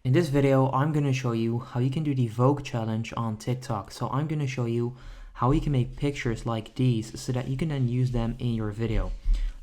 In this video, I'm going to show you how you can do the Vogue challenge on TikTok. So I'm going to show you how you can make pictures like these so that you can then use them in your video.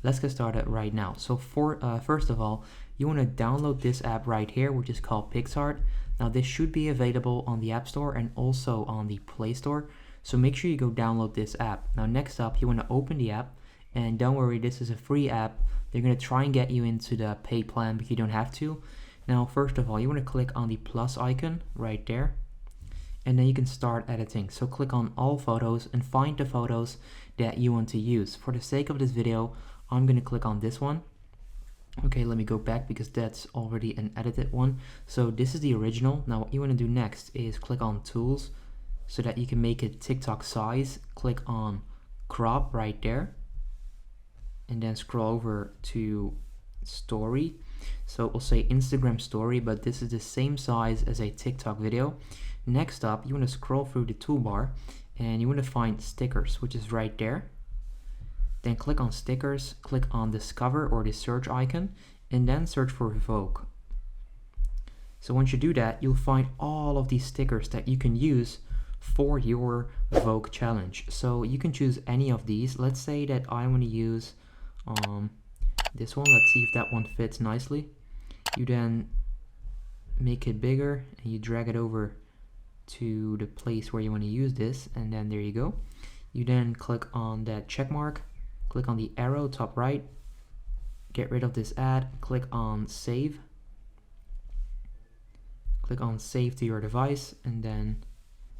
Let's get started right now. So first of all, you want to download this app right here, which is called PixArt. Now this should be available on the App Store and also on the Play Store. So make sure you go download this app. Now next up, you want to open the app, and don't worry, this is a free app. They're going to try and get you into the pay plan, but you don't have to. Now first of all, you want to click on the plus icon right there, and then you can start editing. So click on all photos and find the photos that you want to use. For the sake of this video, I'm going to click on this one. Okay, let me go back because that's already an edited one. So this is the original. Now what you want to do next is click on tools so that you can make it TikTok size. Click on crop right there, and then scroll over to story. So we'll say Instagram story, but this is the same size as a TikTok video. Next up, you want to scroll through the toolbar and you want to find stickers, which is right there. Then click on stickers, click on discover or the search icon, and then search for Vogue. So once you do that, you'll find all of these stickers that you can use for your Vogue challenge. So you can choose any of these. Let's say that I want to use this one. Let's see if that one fits nicely. You then make it bigger and you drag it over to the place where you want to use this, and then there you go. You then click on that check mark, click on the arrow top right, get rid of this ad, click on save, click on save to your device, and then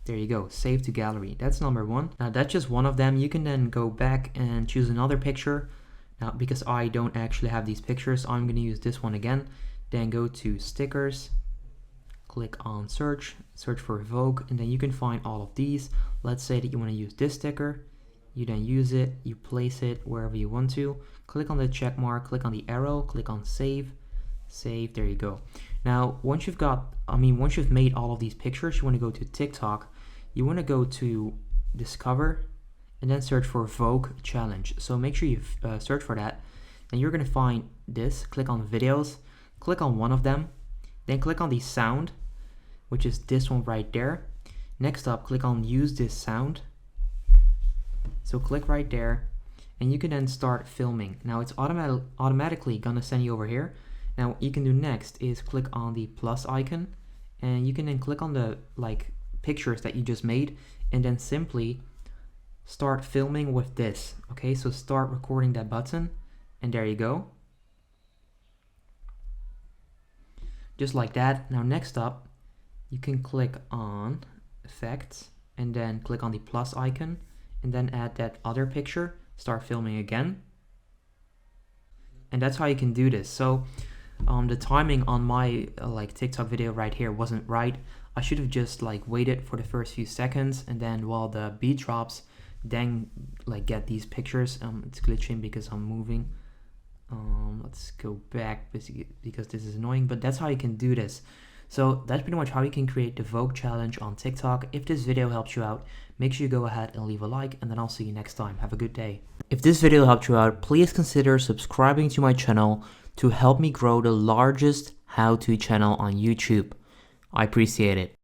there you go, save to gallery. That's number one. Now that's just one of them. You can then go back and choose another picture. Now because I don't actually have these pictures, I'm going to use this one again. Then go to stickers, click on search, search for Vogue, and then you can find all of these. Let's say that you want to use this sticker. You then use it, you place it wherever you want to. Click on the check mark, click on the arrow, click on save, save, there you go. Now once you've made all of these pictures, you want to go to TikTok. You want to go to discover and then search for Vogue challenge. So make sure you search for that. Then you're going to find this, click on videos, click on one of them, then click on the sound, which is this one right there. Next up, click on use this sound. So click right there and you can then start filming. Now it's automatically gonna send you over here. Now what you can do next is click on the plus icon, and you can then click on the pictures that you just made, and then simply start filming with this. Okay, so start recording that button, and there you go. Just like that. Now next up, you can click on effects and then click on the plus icon and then add that other picture, start filming again. And that's how you can do this. So the timing on my TikTok video right here wasn't right. I should have just waited for the first few seconds, and then while the beat drops, then get these pictures. It's glitching because I'm moving. Let's go back because this is annoying, but that's how you can do this. So that's pretty much how you can create the Vogue challenge on TikTok. If this video helps you out, make sure you go ahead and leave a like, and then I'll see you next time. Have a good day. If this video helped you out, please consider subscribing to my channel to help me grow the largest how-to channel on YouTube. I appreciate it.